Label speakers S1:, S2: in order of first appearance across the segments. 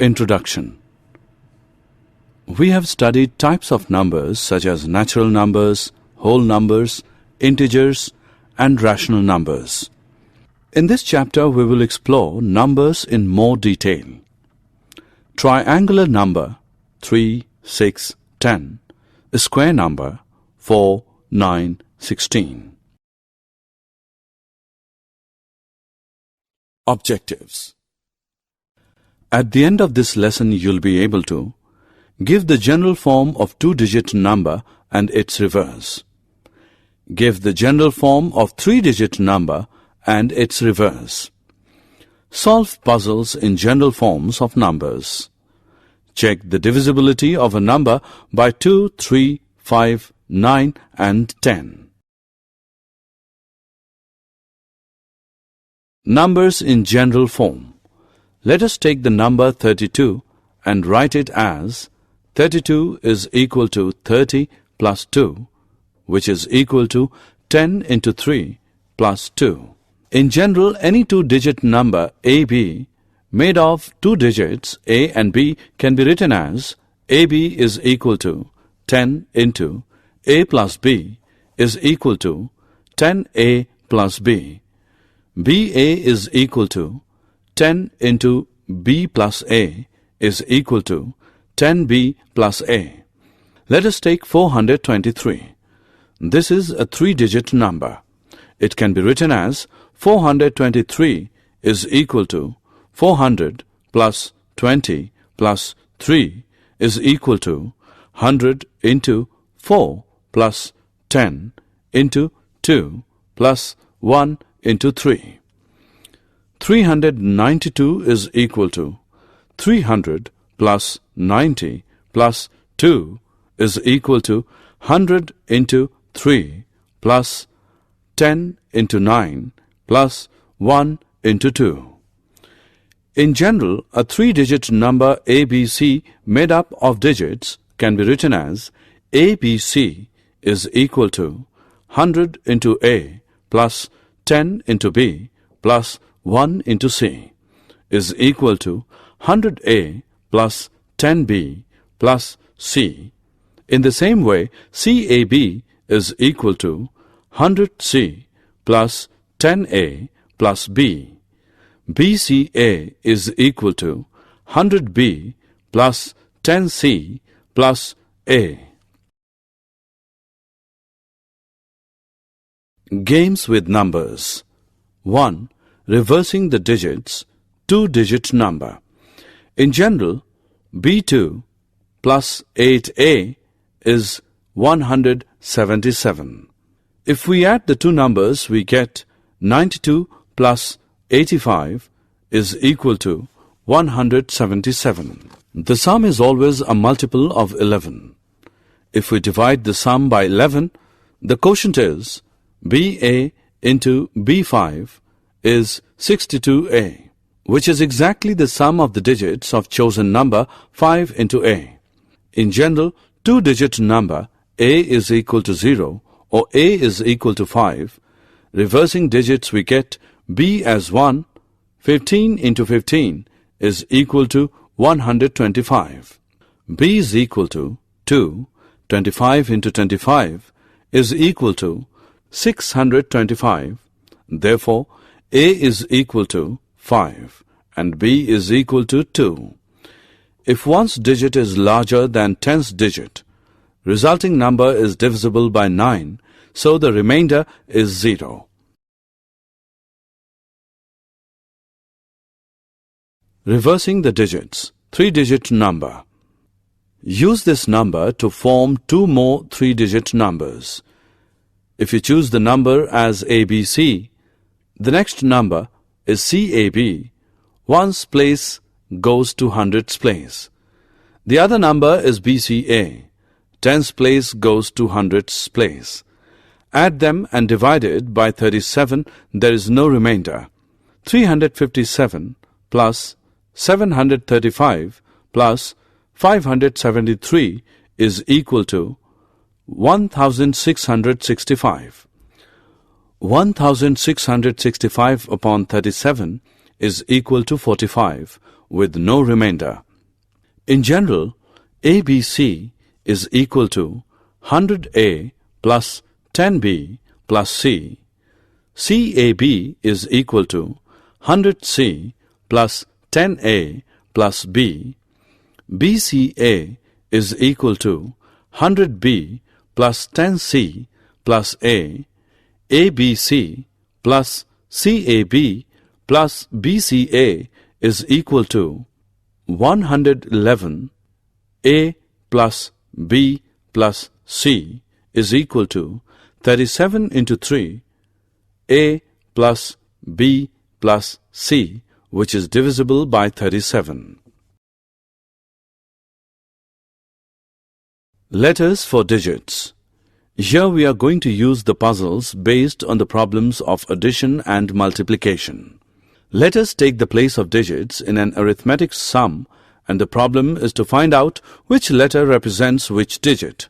S1: Introduction. We have studied types of numbers such as natural numbers, whole numbers, integers, and rational numbers. In this chapter, we will explore numbers in more detail. Triangular number 3, 6, 10. A square number 4, 9, 16. Objectives. At the end of this lesson, you'll be able to give the general form of two-digit number and its reverse. Give the general form of three-digit number and its reverse. Solve puzzles in general forms of numbers. Check the divisibility of a number by 2, 3, 5, 9 and 10. Numbers in general form. Let us take the number 32 and write it as 32 is equal to 30 plus 2, which is equal to 10 into 3 plus 2. In general, any two-digit number AB made of two digits A and B can be written as AB is equal to 10 into A plus B is equal to 10A plus B. BA is equal to 10 into B plus A is equal to 10B plus A. Let us take 423. This is a three-digit number. It can be written as 423 is equal to 400 plus 20 plus 3 is equal to 100 into 4 plus 10 into 2 plus 1 into 3. 392 is equal to 300 plus 90 plus 2 is equal to 100 into 3 plus 10 into 9 plus 1 into 2. In general, a three-digit number ABC made up of digits can be written as ABC is equal to 100 into A plus 10 into B plus 1 into C is equal to 100A plus 10B plus C. In the same way, CAB is equal to 100C plus 10A plus B. BCA is equal to 100B plus 10C plus A. Games with numbers. 1. Reversing the digits, two-digit number. In general, B2 plus 8A is 177. If we add the two numbers, we get 92 plus 85 is equal to 177. The sum is always a multiple of 11. If we divide the sum by 11, the quotient is BA into B5 is 62A, which is exactly the sum of the digits of chosen number 5 into A. In general, two-digit number A is equal to 0 or A is equal to 5. Reversing digits, we get B as 1. 15 into 15 is equal to 125. B is equal to 2. 25 into 25 is equal to 625. Therefore, A is equal to 5 and B is equal to 2. If one's digit is larger than 10th digit, resulting number is divisible by 9, so the remainder is 0. Reversing the digits, three-digit number. Use this number to form two more three-digit numbers. If you choose the number as ABC, the next number is CAB. One's place goes to hundredths place. The other number is BCA. Tens place goes to hundredths place. Add them and divide it by 37. There is no remainder. 357 plus 735 plus 573 is equal to 1665. 1665 upon 37 is equal to 45. with no remainder. In general, ABC is equal to 100A plus 10B plus C. CAB is equal to 100C plus 10A plus B. BCA is equal to 100B plus 10C plus A. ABC plus CAB plus BCA is equal to 111. A plus B plus C is equal to 37 into 3. A plus B plus C, which is divisible by 37. Letters for digits. Here we are going to use the puzzles based on the problems of addition and multiplication. Let us take the place of digits in an arithmetic sum, and the problem is to find out which letter represents which digit.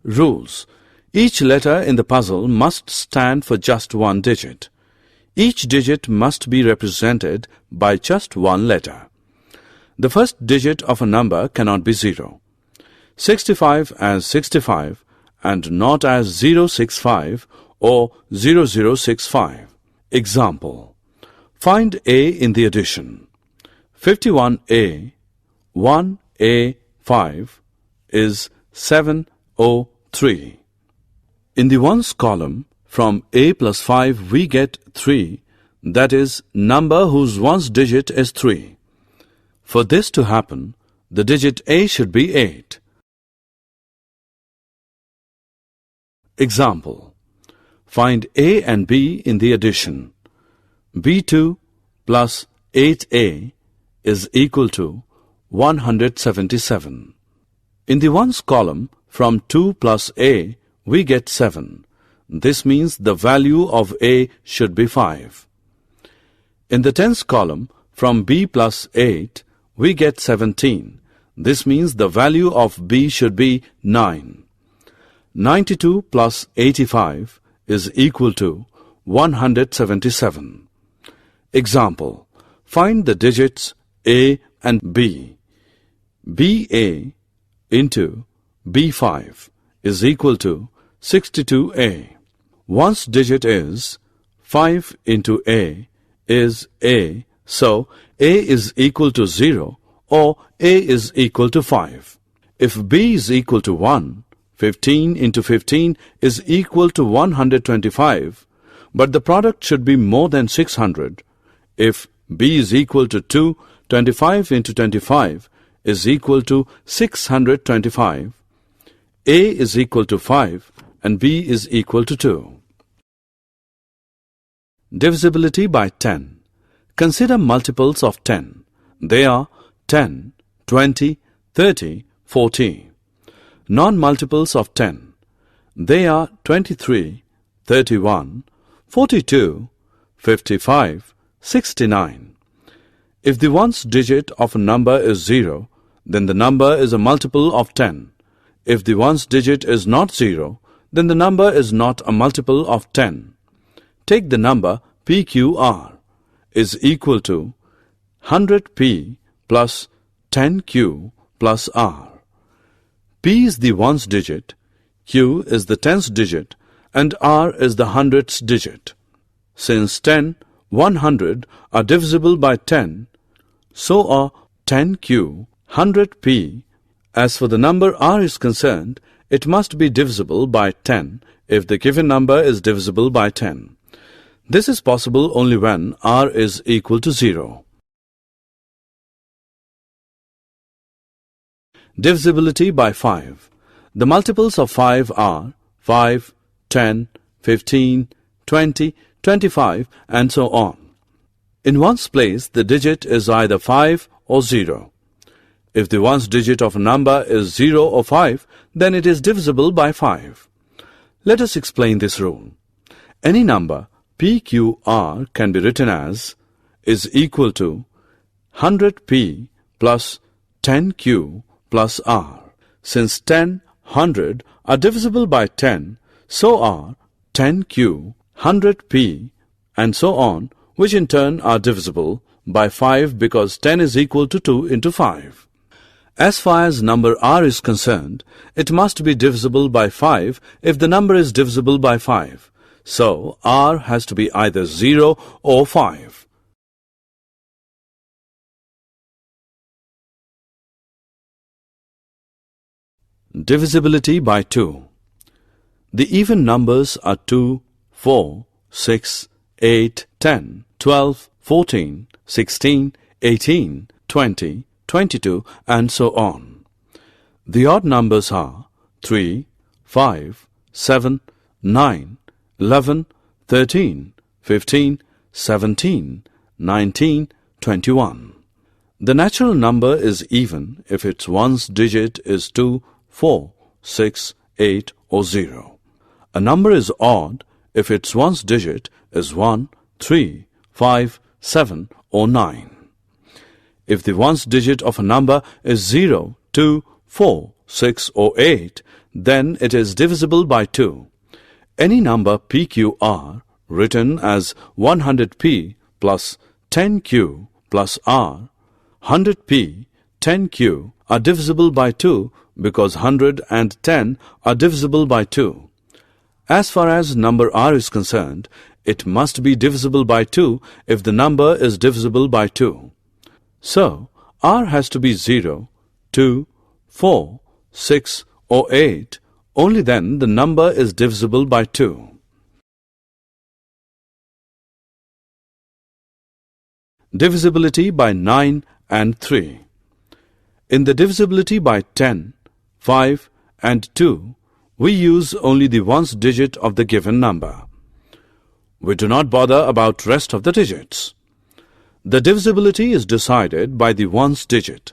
S1: Rules. Each letter in the puzzle must stand for just one digit. Each digit must be represented by just one letter. The first digit of a number cannot be 0. 65 as 65 and not as 065 or 0065. Example. Find A in the addition. 51A, 1A5 is 703. In the ones column, from A plus 5 we get 3, that is, number whose ones digit is 3. For this to happen, the digit A should be 8. Example. Find A and B in the addition. B2 plus 8A is equal to 177. In the ones column, from 2 plus A, we get 7. This means the value of A should be 5. In the tens column, from B plus 8, we get 17. This means the value of B should be 9. 92 plus 85 is equal to 177. Example. Find the digits A and B. BA into B5 is equal to 62A. One's digit is 5 into A is A, so A is equal to 0 or A is equal to 5. If B is equal to 1, 15 into 15 is equal to 125, but the product should be more than 600. If B is equal to 2, 25 into 25 is equal to 625. A is equal to 5 and B is equal to 2. Divisibility by 10. Consider multiples of 10. They are 10, 20, 30, 40. Non-multiples of 10. They are 23, 31, 42, 55, 69. If the ones digit of a number is 0, then the number is a multiple of 10. If the ones digit is not 0, then the number is not a multiple of 10. Take the number PQR is equal to 100P plus 10Q plus R. P is the ones digit, Q is the tens digit, and R is the hundredths digit. Since 10, 100 are divisible by 10, so are 10Q, 100P. As for the number R is concerned, it must be divisible by 10 if the given number is divisible by 10. This is possible only when R is equal to 0. Divisibility by 5. The multiples of 5 are 5, 10, 15, 20, 25 and so on. In ones place, the digit is either 5 or 0. If the ones digit of a number is 0 or 5, then it is divisible by 5. Let us explain this rule. Any number PQR can be written as is equal to 100P plus 10Q plus R. Since 10, 100 are divisible by 10, so are 10Q, 100P and so on, which in turn are divisible by 5 because 10 is equal to 2 into 5. As far as number r is concerned, it must be divisible by 5 if the number is divisible by 5. So, r has to be either 0 or 5. Divisibility by 2. The even numbers are 2, 4, 6, 8, 10, 12, 14, 16, 18, 20, 22, and so on. The odd numbers are 3, 5, 7, 9, 11, 13, 15, 17, 19, 21. The natural number is even if its ones digit is 2, 4, 6, 8 or 0. A number is odd if its ones digit is 1, 3, 5, 7 or 9. If the ones digit of a number is 0, 2, 4, 6 or 8, then it is divisible by 2. Any number PQR written as 100P plus 10Q plus R, 100P, 10Q are divisible by 2 because 100 and 10 are divisible by 2. As far as number r is concerned, it must be divisible by 2 if the number is divisible by 2. So, r has to be 0, 2, 4, 6 or 8, only then the number is divisible by 2. Divisibility by 9 and 3. In the divisibility by 10, 5 and 2, we use only the ones digit of the given number. We do not bother about rest of the digits. The divisibility is decided by the ones digit.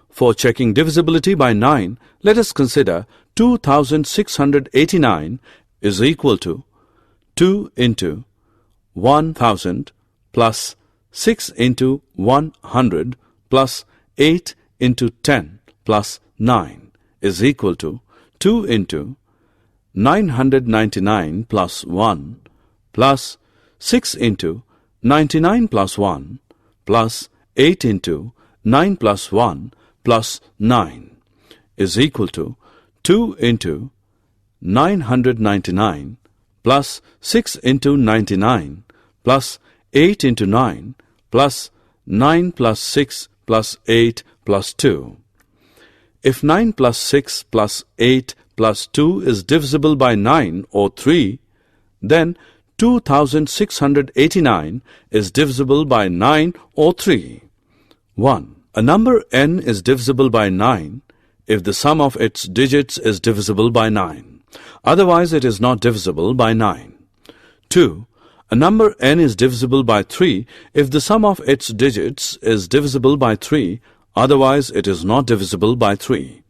S1: For checking divisibility by 9, let us consider 2689 is equal to 2 into 1000 plus 6 into 100 plus 8 into 10 plus 9 is equal to 2 into 999 plus 1 plus 6 into 99 plus 1 plus 8 into 9 plus 1 plus 9 is equal to 2 into 999 plus 6 into 99 plus 8 into 9 plus 9 plus 6 plus 8 plus 2. If 9 plus 6 plus 8 plus 2 is divisible by 9 or 3, then 2689 is divisible by 9 or 3. 1. A number n is divisible by 9 if the sum of its digits is divisible by 9. Otherwise, it is not divisible by 9. 2. A number n is divisible by 3 if the sum of its digits is divisible by 3. Otherwise, it is not divisible by 3.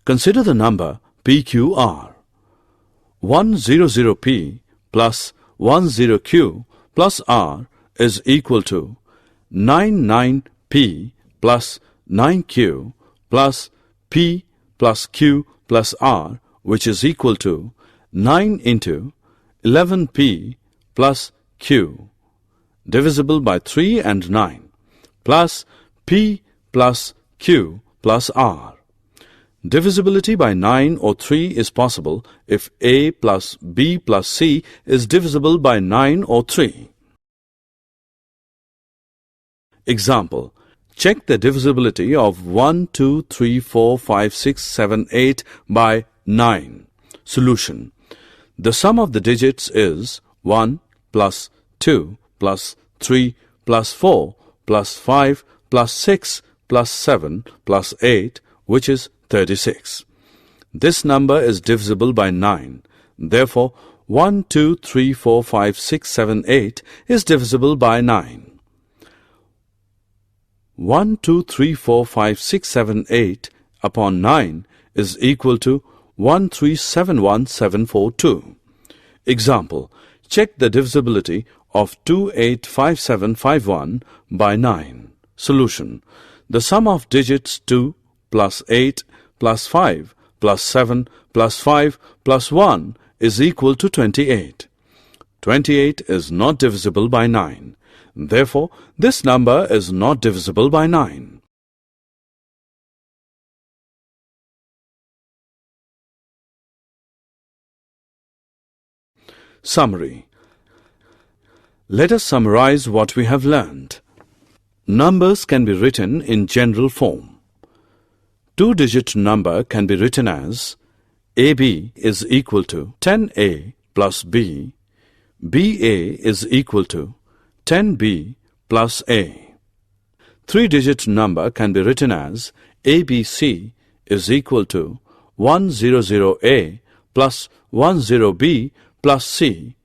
S1: Consider the number PQR. 100P plus 10Q plus R is equal to 99P plus 9Q plus P plus Q plus R, which is equal to 9 into 11P plus Q, divisible by 3 and 9, plus P plus Q plus R. Divisibility by 9 or 3 is possible if A plus B plus C is divisible by 9 or 3. Example. Check the divisibility of 1, 2, 3, 4, 5, 6, 7, 8 by 9. Solution. The sum of the digits is 1 plus 2 plus 3 plus 4 plus 5 plus 6 plus 7 plus 8, which is 36. This number is divisible by 9. Therefore, 1, 2, 3, 4, 5, 6, 7, 8 is divisible by 9. 1, 2, 3, 4, 5, 6, 7, 8 upon 9 is equal to 1371742. Example. Check the divisibility of 285751 by 9. Solution. The sum of digits 2 plus 8 plus 5 plus 7 plus 5 plus 1 is equal to 28. 28 is not divisible by 9. Therefore, this number is not divisible by 9. Summary. Let us summarize what we have learned. Numbers can be written in general form. Two-digit number can be written as AB is equal to 10A plus B, BA is equal to 10B plus A. Three-digit number can be written as ABC is equal to 100A plus 10B plus C.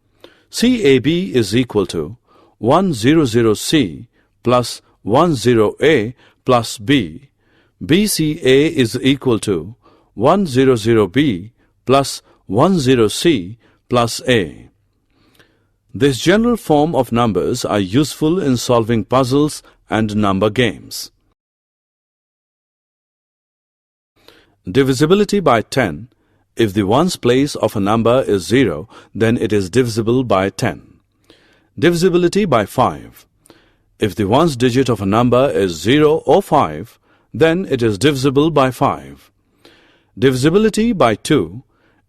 S1: CAB is equal to 100C plus 10A plus B. BCA is equal to 100B plus 10C plus A. This general form of numbers are useful in solving puzzles and number games. Divisibility by 10. If the ones place of a number is 0, then it is divisible by 10. Divisibility by 5. If the ones digit of a number is 0 or 5, then it is divisible by 5. Divisibility by 2.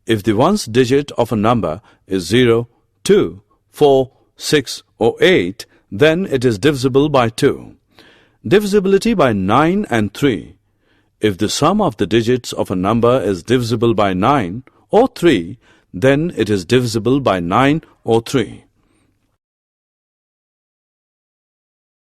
S1: If the ones digit of a number is 0, 2, 4, 6 or 8, then it is divisible by 2. Divisibility by 9 and 3. If the sum of the digits of a number is divisible by 9 or 3, then it is divisible by 9 or 3.